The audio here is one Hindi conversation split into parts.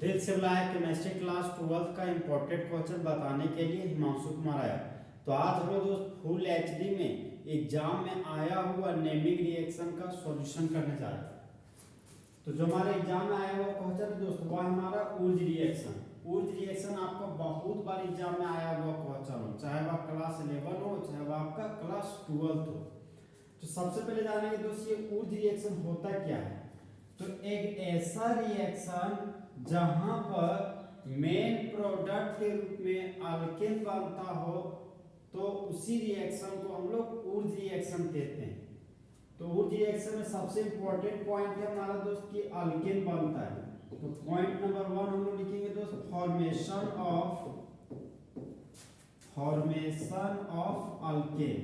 दिल से बुलाया केमिस्ट्री क्लास 12th का इम्पोर्टेंट क्वेश्चन बताने के लिए हिमांशु कुमार आया। तो आज हम लोग दोस्त फुल एचडी में एग्जाम में आया हुआ नेमिंग रिएक्शन का सॉल्यूशन करने जा रहे हैं। तो जो हमारे एग्जाम में आया हुआ क्वेश्चन दोस्त वो हमारा ऊर्ज रिएक्शन। ऊर्ज रिएक्शन आपका बहुत बार एग्जाम में आया हुआ क्वेश्चन हो, चाहे वह क्लास 11 हो चाहे वह आपका क्लास 12 हो। तो सबसे पहले जानेंगे दोस्त ये ऊर्ज रिएक्शन होता क्या है। तो एक ऐसा रिएक्शन जहां पर मेन प्रोडक्ट के रूप में अल्केन बनता हो तो उसी रिएक्शन को हम लोग ऊर्ज रिएक्शन कहते हैं। तो ऊर्ज रिएक्शन में सबसे इंपॉर्टेंट पॉइंट है हमारा दोस्त कि अल्केन बनता है। तो पॉइंट नंबर 1 हम लोग लिखेंगे दोस्त formation of alkane.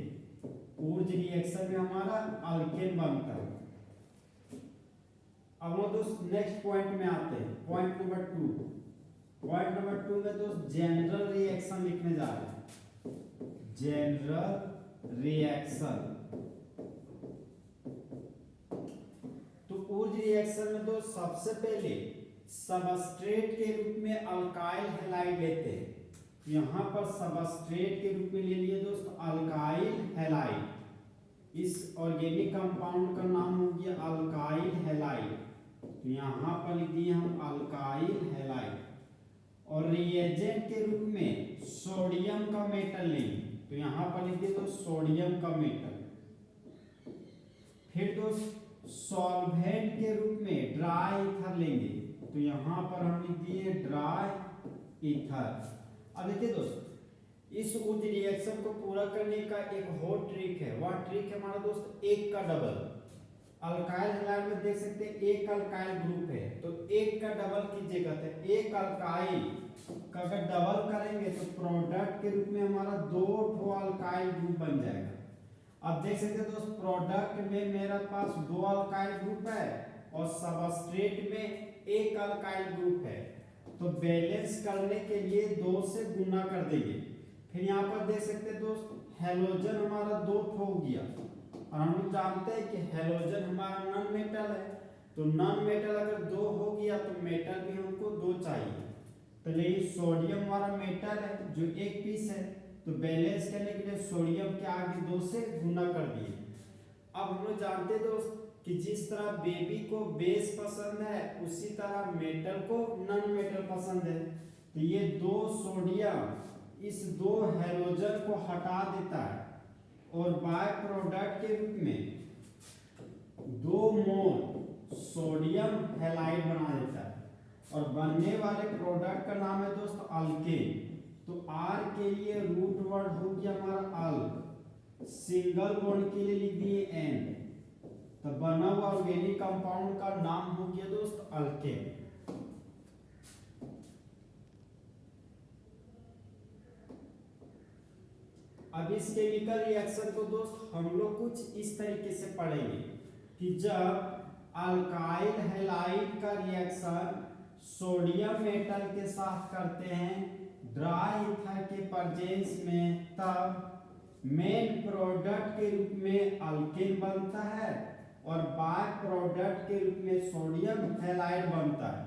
Wurtz reaction में हमारा अल्केन बनता है। अब हम दोस्त नेक्स्ट पॉइंट में आते हैं, पॉइंट नंबर 2। पॉइंट नंबर 2 में दोस्त जनरल रिएक्शन लिखने जा रहे हैं। General reaction. तो ऊर्ज रिएक्शन में दोस्त सबसे पहले सबस्ट्रेट के रूप में अल्काइल हैलाइड लेते हैं। यहां पर सबस्ट्रेट के रूप में ले लिए दोस्त अल्काइल हैलाइड। इस ऑर्गेनिक कंपाउंड का नाम हो गया अल्काइल हैलाइड। तो यहां पर लिख दिए हम अल्काइल हैलाइड। और रिएजेंट के रूप में सोडियम का मेटल लेंगे। तो यहां पर लिख दिए तो सोडियम का मेटल। फिर दोस्त सॉल्वेंट के रूप में ड्राई ईथर लेंगे। तो यहां पर हम लिख दिए ड्राई ईथर। अब देखिए दोस्त इस ऊर्ज रिएक्शन को पूरा करने का एक और ट्रिक है। वह ट्रिक है हमारा दोस्त एक का डबल। अल्काइल हैलाइड में देख सकते हैं एक अल्काइल ग्रुप है तो एक का डबल कीजिएगा। तो एक अल्काइल का अगर डबल करेंगे तो प्रोडक्ट के रूप में हमारा 2 अल्काइल ग्रुप बन जाएगा। अब देख सकते हैं दोस्त प्रोडक्ट में मेरे पास 2 अल्काइल ग्रुप है और सबस्ट्रेट में एक अल्काइल ग्रुप है। तो बैलेंस करने के लिए 2 से गुना कर देंगे। फिर यहाँ पर देख सकते हैं दोस्त हैलोजन हमारा 2 हो गया। और हम लोग जानते हैं कि हैलोजन हमारा नॉन मेटल है। तो नॉन मेटल अगर 2 हो गया तो मेटल भी हमको 2 चाहिए। तो लेकिन सोडियम हमारा मेटल है जो एक पीस है। तो बैलेंस करने के लिए सोडियम के आगे 2 से गुना कर दिए। अब हम लोग जानते हैं दोस्त कि जिस तरह बेबी को बेस पसंद है उसी तरह मेटल को नॉन मेटल पसंद है। तो ये 2 सोडियम इस 2 हैलोजन को हटा देता है और बाय प्रोडक्ट के रूप में 2 मोल सोडियम हैलाइड बना देता है। और बनने वाले प्रोडक्ट का नाम है दोस्त अल्केन। तो आर के लिए रूट वर्ड हो गया हमारा अल। सिंगल बॉन्ड के लिए लिख दिए एन। तो बना हुआ ऑर्गेनिक कंपाउंड का नाम हो गया दोस्त अल्केन। अब इस केमिकल रिएक्शन को दोस्त हम लोग कुछ इस तरीके से पढ़ेंगे कि जब अल्काइल हैलाइड का रिएक्शन सोडियम मेटल के साथ करते हैं ड्राई ईथर के प्रेजेंस में तब मेन प्रोडक्ट के रूप में अल्केन बनता है और बाय प्रोडक्ट के रूप में सोडियम हैलाइड बनता है।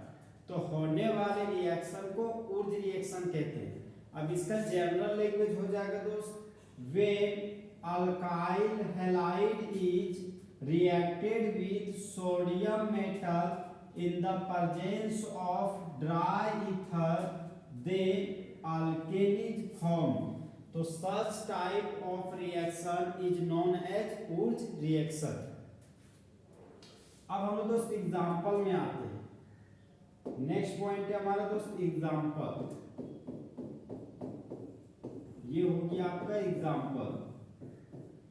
तो होने वाले रिएक्शन को ऊर्ज रिएक्शन कहते हैं। अब इसका जनरल लैंग्वेज हो जाएगा दोस्त when alkyl halide is reacted with sodium metal in the presence of dry ether then alkane is formed. तो such type of reaction is known as Wurtz reaction। अब हम लोग दोस्त एग्जांपल में आते हैं। नेक्स्ट पॉइंट है हमारा दोस्त एग्जांपल। ये हो गया आपका एग्जांपल।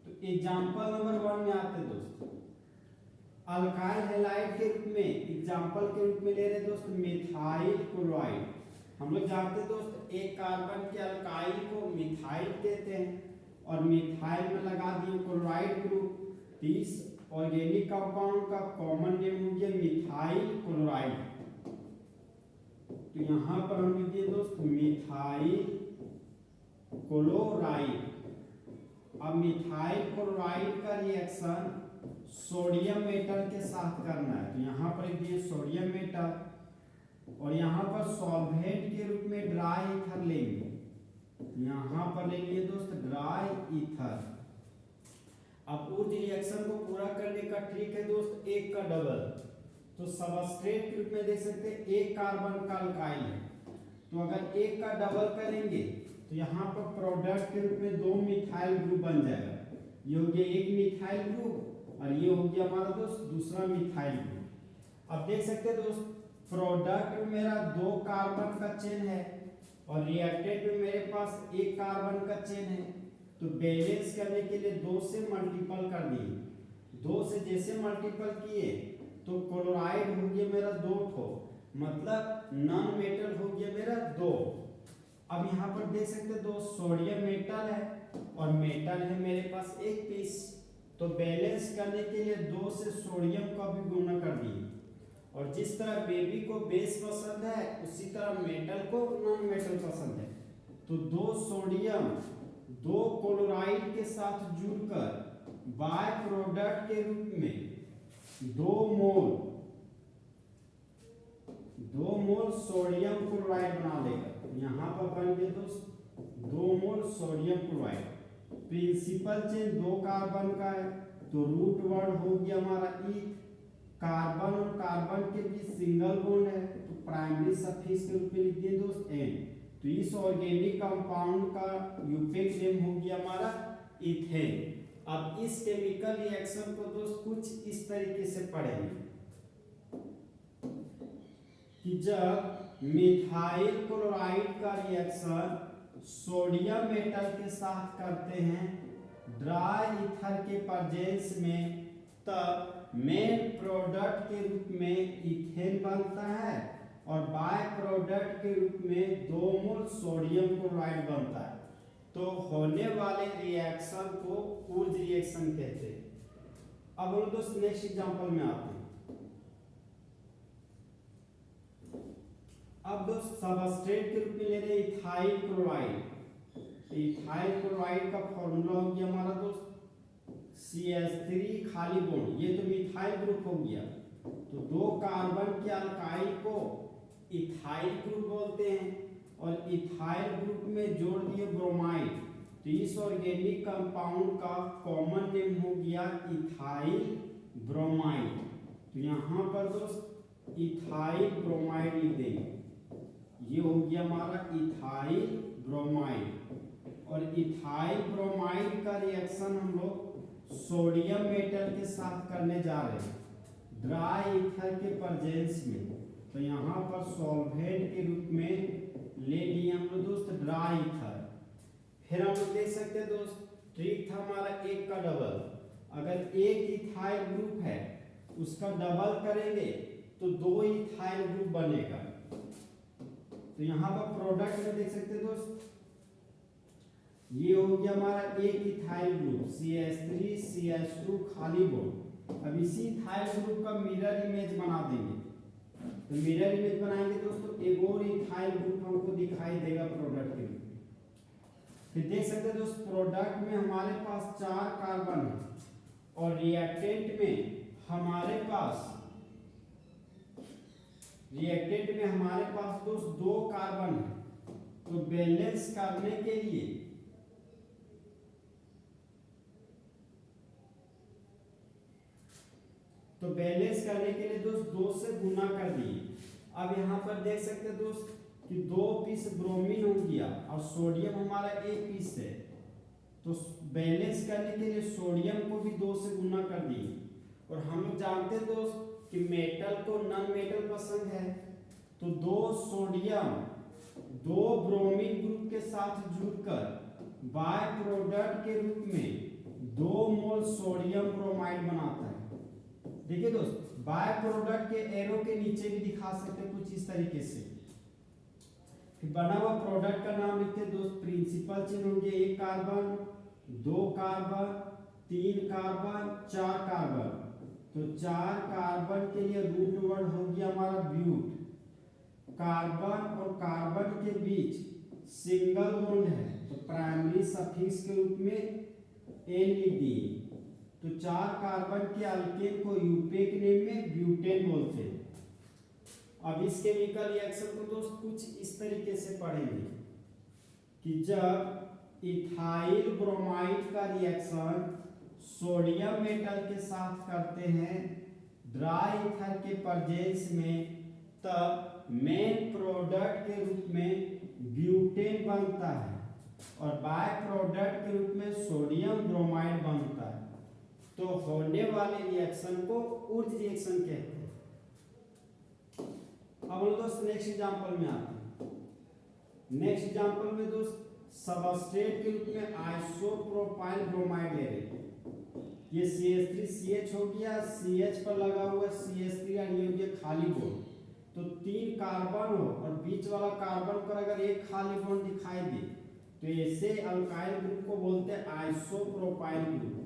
तो एग्जांपल नंबर 1 में आते हैं दोस्त अल्काइल हैलाइड के रूप में एग्जांपल के रूप में ले रहे दोस्त मिथाइल क्लोराइड। हम लोग जानते हैं दोस्त एक कार्बन के अल्काइल को मिथाइल कहते हैं और मिथाइल में लगा दिए क्लोराइड ग्रुप। इस ऑर्गेनिक कंपाउंड का कॉमन नेम हो गया मिथाइल क्लोराइड। तो यहां पर हम लिख दिए दोस्त मिथाइल क्लोराइड। अब मिथाइल क्लोराइड का रिएक्शन सोडियम मेटल के साथ करना है। तो यहां पर लिख दिए सोडियम मेटल। और यहाँ पर सॉल्वेंट के रूप में ड्राई ईथर लेंगे। यहाँ पर ले लिए दोस्त ड्राई ईथर। अब उस रिएक्शन को पूरा करने का ट्रिक है दोस्त एक का डबल। तो सबस्ट्रेट के रूप में देख सकते हैं एक कार्बन का अल्काइल है, तो अगर एक का डबल करेंगे तो यहाँ पर प्रोडक्ट के रूप में दो मिथाइल ग्रुप बन जाएगा। ये हो गया एक मिथाइल ग्रुप और ये हो गया हमारा दोस्त दूसरा मिथाइल ग्रुप। अब देख सकते हैं दोस्त प्रोडक्ट में मेरा दो कार्बन का चेन है और रिएक्टेंट में मेरे पास एक कार्बन का चेन है। तो बैलेंस करने के लिए दो से मल्टीपल कर दिए। दो से जैसे मल्टीपल किए तो क्लोराइड हो गया मेरा दो ठो, मतलब नॉन मेटल हो गया मेरा दो। अब यहाँ पर देख सकते हैं दो सोडियम मेटल है और मेटल है मेरे पास एक पीस। तो बैलेंस करने के लिए दो से सोडियम का भी गुणा कर दिए। और जिस तरह बेबी को बेस पसंद है उसी तरह मेटल को नॉन मेटल पसंद है। तो दो सोडियम दो क्लोराइड के साथ जुड़कर बाय प्रोडक्ट के रूप में दो मोल सोडियम क्लोराइड बना लेगा। यहाँ पर बन गए दोस्त 2 mole sodium chloride. Principal chain दो कार्बन का है तो रूट वर्ड हो गया हमारा ई। कार्बन और कार्बन के बीच सिंगल बॉन्ड है तो प्राइमरी सफिक्स के रूप में लिख दिए दोस्त एन। तो इस ऑर्गेनिक कंपाउंड का यूपेक नेम हो गया हमारा इथेन। अब इस केमिकल रिएक्शन को दोस्त कुछ इस तरीके से पढ़ेंगे कि जब मिथाइल क्लोराइड का रिएक्शन सोडियम मेटल के साथ करते हैं ड्राई ईथर के प्रेजेंस में, तब मेन प्रोडक्ट के रूप में इथेन बनता है और बाय प्रोडक्ट के रूप में 2 मोल सोडियम क्लोराइड बनता है। तो होने वाले रिएक्शन को ऊर्ज रिएक्शन कहते हैं। अब हम दोस्त नेक्स्ट एग्जांपल में आते हैं। अब दोस्त सबस्ट्रेट के रूप में ले रहे इथाइल क्लोराइड। इथाइल क्लोराइड का फॉर्मूला हो गया हमारा दोस्त CH3 खाली बॉन्ड, ये तो मिथाइल ग्रुप हो गया। तो दो कार्बन के अल्काइल को इथाइल ग्रुप बोलते हैं और इथाइल ग्रुप में जोड़ दिए ब्रोमाइड। तो इस ऑर्गेनिक कंपाउंड का कॉमन नेम हो गया इथाइल ब्रोमाइड। तो यहाँ पर दोस्त इथाइल ब्रोमाइड लिख देंगे। ये हो गया हमारा इथाइल ब्रोमाइड। और इथाइल ब्रोमाइड का रिएक्शन हम लोग सोडियम मेटल के साथ करने जा रहे हैं ड्राई ईथर के प्रेजेंस में। तो यहाँ पर सॉल्वेंट के रूप में ले लिए हम लोग दोस्त ड्राई ईथर। फिर हम लोग देख सकते हैं दोस्त ट्रिक था हमारा एक का डबल। अगर एक इथाइल ग्रुप है उसका डबल करेंगे तो 2 इथाइल ग्रुप बनेगा। तो यहाँ पर प्रोडक्ट में देख सकते हैं दोस्त ये हो गया हमारा एक इथाइल ग्रुप CH3 CH2 खाली बॉन्ड। अब इसी इथाइल ग्रुप का मिरर इमेज बना देंगे। तो मिरर इमेज बनाएंगे दोस्तों एक और इथाइल ग्रुप हमको दिखाई देगा प्रोडक्ट के रूप में। फिर देख सकते हैं दोस्त प्रोडक्ट में हमारे पास 4 कार्बन है और रिएक्टेंट में हमारे पास दोस्त 2 कार्बन है। तो बैलेंस करने के लिए दोस्त 2 से गुना कर दिए। अब यहाँ पर देख सकते हैं दोस्त कि 2 पीस ब्रोमीन हो गया और सोडियम हमारा एक पीस है। तो बैलेंस करने के लिए सोडियम को भी 2 से गुना कर दिए। और हम लोग जानते हैं दोस्त कि मेटल को नॉन मेटल पसंद है। तो 2 सोडियम 2 ब्रोमीन ग्रुप के साथ जुड़कर बाय प्रोडक्ट के रूप में 2 मोल सोडियम ब्रोमाइड बनाता है। देखिए दोस्त बाय प्रोडक्ट के एरो के नीचे भी दिखा सकते हैं कुछ इस तरीके से। फिर बना हुआ प्रोडक्ट का नाम लिखते हैं दोस्त। प्रिंसिपल चेन होंगे 1 कार्बन 2 कार्बन 3 कार्बन 4 कार्बन। तो 4 कार्बन के लिए रूट वर्ड हो गया हमारा ब्यूट। कार्बन और कार्बन के बीच सिंगल बॉन्ड है तो प्राइमरी सफिक्स के रूप में एन लिख दिए। तो 4 कार्बन के अल्केन को यूपेक नेम में ब्यूटेन बोलते हैं। अब इस केमिकल रिएक्शन को दोस्त कुछ इस तरीके से पढ़ेंगे कि जब इथाइल ब्रोमाइड का रिएक्शन सोडियम मेटल के साथ करते हैं ड्राई ईथर के प्रेजेंस में, तब मेन प्रोडक्ट के रूप में ब्यूटेन बनता है और बाय प्रोडक्ट के रूप में सोडियम ब्रोमाइड बनता है। तो होने वाले रिएक्शन को ऊर्ज रिएक्शन कहते हैं। अब हम दोस्त नेक्स्ट एग्जांपल में आते हैं। नेक्स्ट एग्जांपल में दोस्त सबस्ट्रेट के रूप में आइसोप्रोपाइल ब्रोमाइड ले रहे हैं। ये CH3CH हो गया, CH पर लगा हुआ CH3 और ये हो गया खाली बॉन्ड। तो 3 कार्बन हो और बीच वाला कार्बन पर अगर एक खाली बॉन्ड दिखाई दे तो ऐसे अल्काइल ग्रुप को बोलते हैं आइसोप्रोपाइल ग्रुप।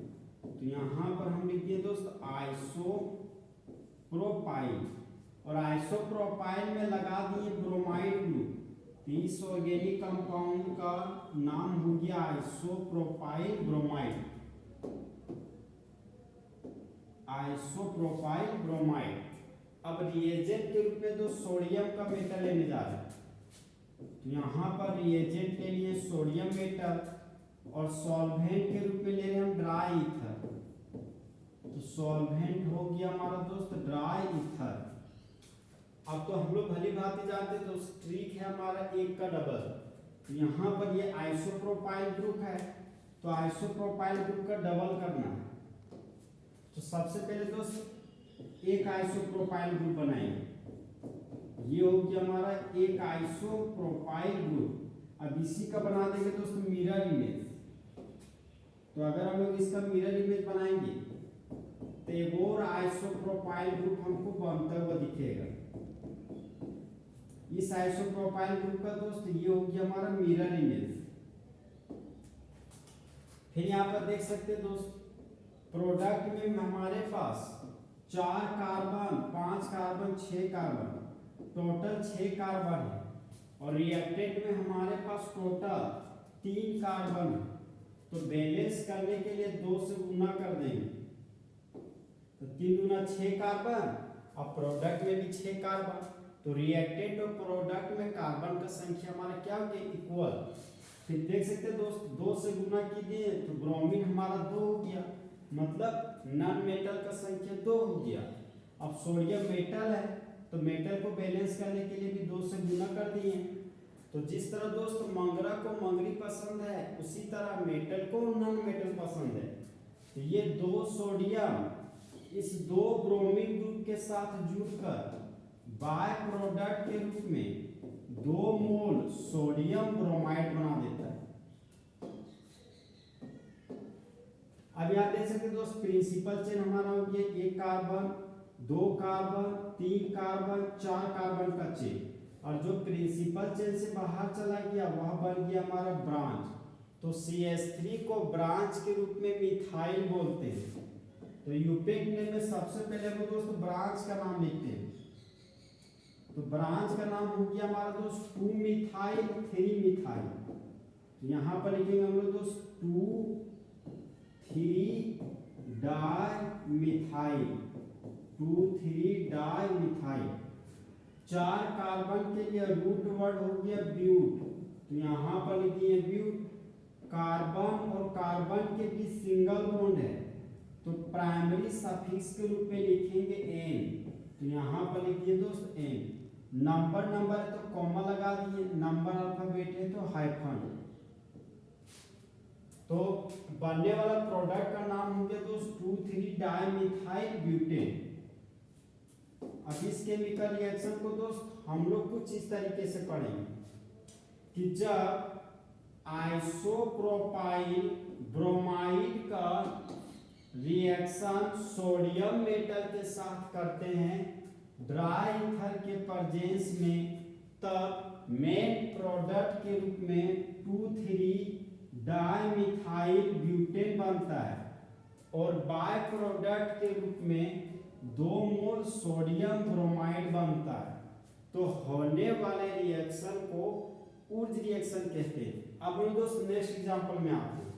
तो यहाँ पर हम लिख दिए दोस्त आइसोप्रोपाइल और आइसोप्रोपाइल में लगा दिए ब्रोमाइड ग्रुप। इस ऑर्गेनिक कंपाउंड का नाम हो गया आइसोप्रोपाइल ब्रोमाइड। Isopropyl bromide. अब रिएजेंट के रूप में तो सोडियम का मेटल लेने जा रहे हैं। तो यहाँ पर रिएजेंट ले लिए सोडियम मेटल और सॉल्वेंट के रूप में ले रहे हैं हम ड्राई ईथर। तो सॉल्वेंट हो गया हमारा दोस्त ड्राई ईथर। अब तो हम लोग भली भांति जानते हैं, तो ट्रिक है हमारा एक का डबल। तो यहाँ पर ये आइसोप्रोपाइल ग्रुप है, तो आइसोप्रोपाइल ग्रुप का डबल करना है। तो सबसे पहले दोस्त एक आइसोप्रोपाइल ग्रुप बनाएंगे। ये हो गया हमारा एक आइसोप्रोपाइल ग्रुप। अब इसी का बना देंगे दोस्त मिरर इमेज। तो अगर हम लोग इसका मिरर इमेज बनाएंगे तो एक और आइसोप्रोपाइल ग्रुप हमको बनता हुआ दिखेगा। इस आइसोप्रोपाइल ग्रुप का दोस्त ये हो गया हमारा मिरर इमेज। फिर यहाँ पर देख सकते हैं दोस्त प्रोडक्ट में हमारे पास 4 carbon 5 carbon 6 carbon total 6 carbon है और रिएक्टेंट में हमारे पास टोटल 3 कार्बन है। तो बैलेंस करने के लिए 2 से गुना कर देंगे। तो 3 गुना 6 कार्बन और प्रोडक्ट में भी 6 कार्बन। तो रिएक्टेंट और प्रोडक्ट में कार्बन का संख्या हमारा क्या हो गया इक्वल। फिर देख सकते हैं दोस्त 2 से गुना कीजिए तो ब्रोमीन हमारा 2 हो गया, मतलब नॉन मेटल का संख्या 2 हो गया। अब सोडियम मेटल है तो मेटल को बैलेंस करने के लिए भी 2 से गुना कर दिए। तो जिस तरह दोस्त मंगरा को मंगरी पसंद है उसी तरह मेटल को नॉन मेटल पसंद है। तो ये 2 सोडियम इस 2 ब्रोमीन ग्रुप के साथ जुड़कर बाय प्रोडक्ट के रूप में 2 मोल सोडियम ब्रोमाइड बना देता है। अब यहाँ देख सकते दोस्त प्रिंसिपल चेन हमारा हो गया 1 कार्बन 2 कार्बन 3 कार्बन 4 कार्बन का चेन, और जो प्रिंसिपल चेन से बाहर चला गया वह बन गया हमारा ब्रांच। तो CH3 को ब्रांच के रूप में मिथाइल बोलते हैं। तो यूपेक नेम में सबसे पहले हम दोस्त ब्रांच का नाम लिखते हैं। तो ब्रांच का नाम हो गया हमारा दोस्त 2 मिथाइल 3 मिथाइल। तो यहाँ पर लिखेंगे हम लोग दोस्त 2 3 di methyl 2 3 di methyl. 4 carbon के लिए रूट वर्ड हो गया ब्यूट। तो यहाँ पर लिखिए ब्यूट। कार्बन और कार्बन के बीच सिंगल बॉन्ड है तो प्राइमरी सफिक्स के रूप में लिखेंगे n। तो यहाँ पर लिखिए दोस्त n। नंबर है तो कॉमा लगा दिए, नंबर अल्फाबेट है तो हाइफन। तो बनने वाला प्रोडक्ट का नाम हो गया दोस्त 2 3 डाई मिथाइल ब्यूटेन। अब इस केमिकल रिएक्शन को दोस्त हम लोग कुछ इस तरीके से पढ़ेंगे कि जब आइसोप्रोपाइल ब्रोमाइड का रिएक्शन सोडियम मेटल के साथ करते हैं ड्राई ईथर के प्रेजेंस में, तब मेन प्रोडक्ट के रूप में 2 3 डाई मिथाइल ब्यूटेन बनता है और बाय प्रोडक्ट के रूप में 2 मोल सोडियम ब्रोमाइड बनता है। तो होने वाले रिएक्शन को ऊर्ज रिएक्शन कहते हैं। अब हम दोस्त नेक्स्ट एग्जांपल में आते हैं।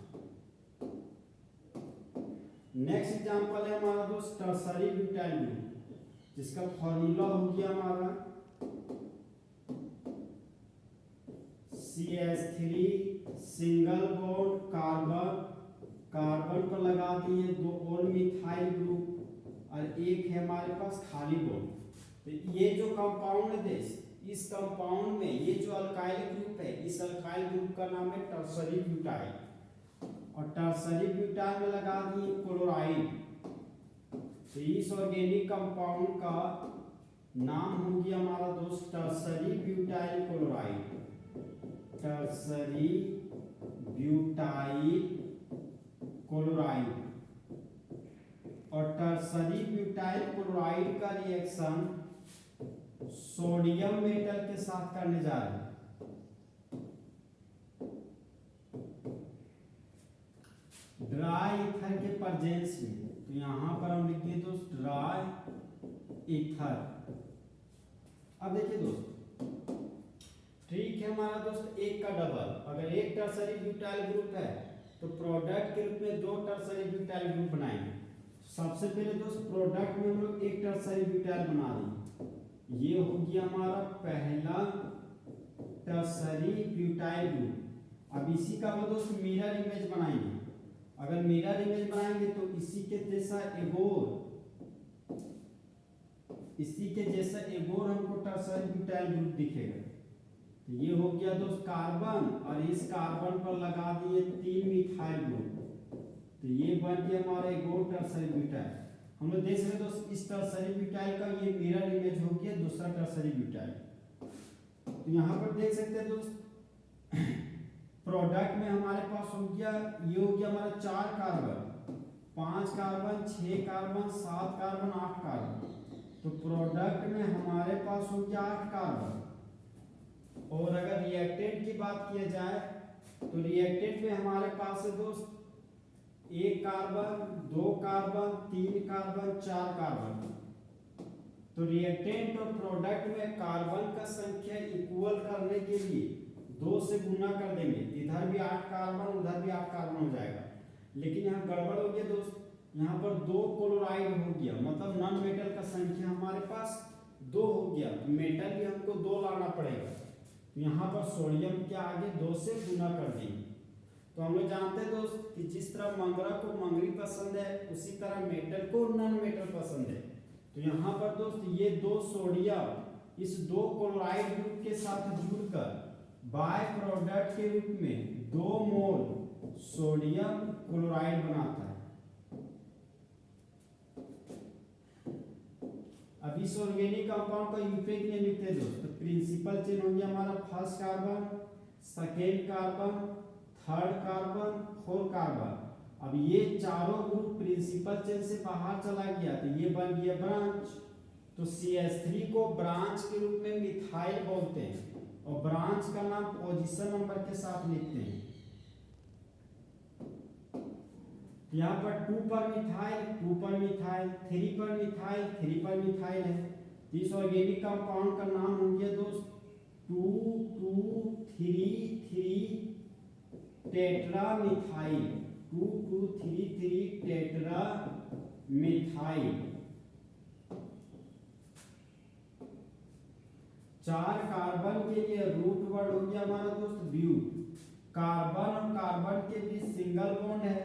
नेक्स्ट एग्जांपल है हमारा दोस्त टर्सरी ब्यूटाइल ग्रुप, जिसका फॉर्मूला हो गया हमारा CH3 single bond carbon, carbon पर लगा दिए दो और मिथाइल ग्रुप और एक है हमारे पास खाली बॉन्ड। तो ये जो कंपाउंड है इस कंपाउंड में ये जो अल्काइल ग्रुप है, इस अल्काइल ग्रुप का नाम है टर्सरी ब्यूटाइल, और टर्सरी ब्यूटाइल में लगा दिए क्लोराइड। तो इस ऑर्गेनिक कंपाउंड का नाम हो गया हमारा दोस्त tertiary butyl chloride, tertiary butyl chloride. और टर्सरी ब्यूटाइल क्लोराइड का रिएक्शन सोडियम मेटल के साथ करने जा रहे हैं। ड्राई ईथर के प्रेजेंस में, तो यहां पर हम लिखते हैं दोस्त ड्राई ईथर। अब देखिए दोस्त, ट्रिक है हमारा दोस्त एक का डबल। अगर एक टर्सरी ब्यूटाइल ग्रुप है तो प्रोडक्ट के रूप में दो टर्सरी ब्यूटाइल ग्रुप बनाएंगे। सबसे पहले दोस्त प्रोडक्ट में हम लोग एक टर्सरी ब्यूटाइल बना देंगे। ये हो गया हमारा पहला टर्सरी ब्यूटाइल ग्रुप। अब इसी का हम दोस्त मिरर इमेज बनाएंगे। अगर मिरर इमेज बनाएंगे तो इसी के जैसा एगोर हमको टर्सरी ब्यूटाइल ग्रुप दिखेगा। तो ये हो गया दोस्त कार्बन, और इस कार्बन पर लगा दिए 3 मिथाइल ग्रुप। तो ये बन गया हमारा एगोर टर्सरी ब्यूटाइल। हम लोग देख सकते दोस्त इस टर्सरी ब्यूटाइल का ये मिरर इमेज हो गया दूसरा टर्सरी ब्यूटाइल। तो यहाँ पर देख सकते हैं दोस्त प्रोडक्ट में हमारे पास हो गया, ये हो गया हमारा 4 carbon, 5 carbon, 6 carbon, 7 carbon, 8 carbon. तो प्रोडक्ट में हमारे पास हो गया 8 कार्बन। और अगर रिएक्टेंट की बात किया जाए तो रिएक्टेंट में हमारे पास है दोस्त 1 कार्बन, 2 कार्बन, 3 कार्बन, 4 कार्बन। तो रिएक्टेंट और प्रोडक्ट में कार्बन का संख्या इक्वल करने के लिए 2 से गुना कर देंगे। इधर भी 8 कार्बन, उधर भी 8 कार्बन हो जाएगा। लेकिन यहाँ गड़बड़ हो गया दोस्त, यहाँ पर 2 क्लोराइड हो गया, मतलब नॉन मेटल का संख्या हमारे पास 2 हो गया। मेटल भी हमको 2 लाना पड़ेगा। यहाँ पर सोडियम के आगे 2 से गुना कर देंगे। तो हम लोग जानते हैं दोस्त कि जिस तरह मंगरा को मंगरी पसंद है उसी तरह मेटल को नॉन मेटल पसंद है। तो यहाँ पर दोस्त ये 2 सोडियम इस 2 क्लोराइड ग्रुप के साथ जुड़कर बाय प्रोडक्ट के रूप में 2 मोल सोडियम क्लोराइड बनाता है। अब इस ऑर्गेनिक कंपाउंड का यूपेक नेम लिखते हैं दोस्त। तो प्रिंसिपल चेन हो गया हमारा first carbon, second carbon, third carbon, fourth carbon. अब ये चारों ग्रुप प्रिंसिपल चेन से बाहर चला गया तो ये बन गया ब्रांच। तो CH3 को ब्रांच के रूप में मिथाइल बोलते हैं और ब्रांच का नाम पोजीशन नंबर के साथ लिखते हैं। यहाँ पर 2 पर मिथाइल, 2 पर मिथाइल, 3 पर मिथाइल, 3 पर मिथाइल है। इस ऑर्गेनिक कंपाउंड का नाम हो गया दोस्त 2,2,3,3 tetra methyl, 2,2,3,3 tetra methyl. 4 carbon के लिए रूट वर्ड हो गया हमारा दोस्त ब्यूट। कार्बन और कार्बन के बीच सिंगल बॉन्ड है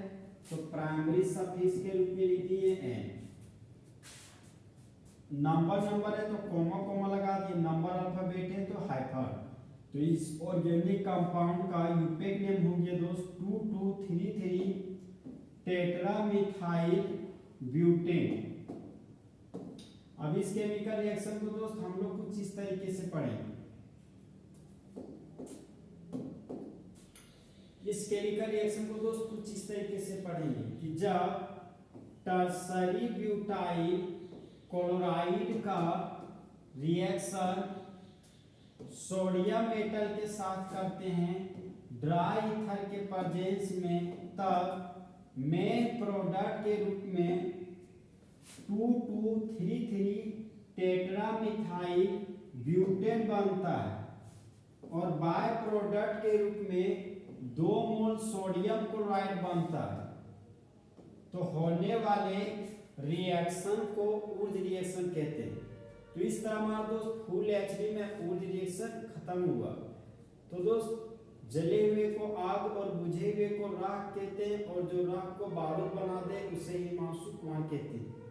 तो प्राइमरी सफिक्स के रूप में लिख दिए n। नंबर है तो कोमा लगा दिए, नंबर अल्फाबेट है तो हाइफन। तो इस ऑर्गेनिक कंपाउंड का यूपेक नेम हो गया दोस्त 2,2,3,3 टेट्रा मिथाइल ब्यूटेन। अब इस केमिकल रिएक्शन को दोस्त हम लोग कुछ इस तरीके से पढ़ेंगे। इस केमिकल रिएक्शन को दोस्त कुछ इस तरीके से पढ़ेंगे कि जब टर्सरी ब्यूटाइल क्लोराइड का रिएक्शन सोडियम मेटल के साथ करते हैं ड्राई ईथर के प्रेजेंस में, तब मेन प्रोडक्ट के रूप में 2,2,3,3 टेट्रामिथाइल ब्यूटेन बनता है और बाय प्रोडक्ट के रूप में 2 मोल सोडियम क्लोराइड बनता है। तो होने वाले रिएक्शन को ऊर्ज रिएक्शन कहते हैं। तो इस तरह हमारा दोस्त फुल एचडी में ऊर्जा रिएक्शन खत्म हुआ। तो दोस्त जले हुए को आग और बुझे हुए को राख कहते हैं, और जो राख को बारूद बना दे उसे हिमांशु कुमार कहते हैं।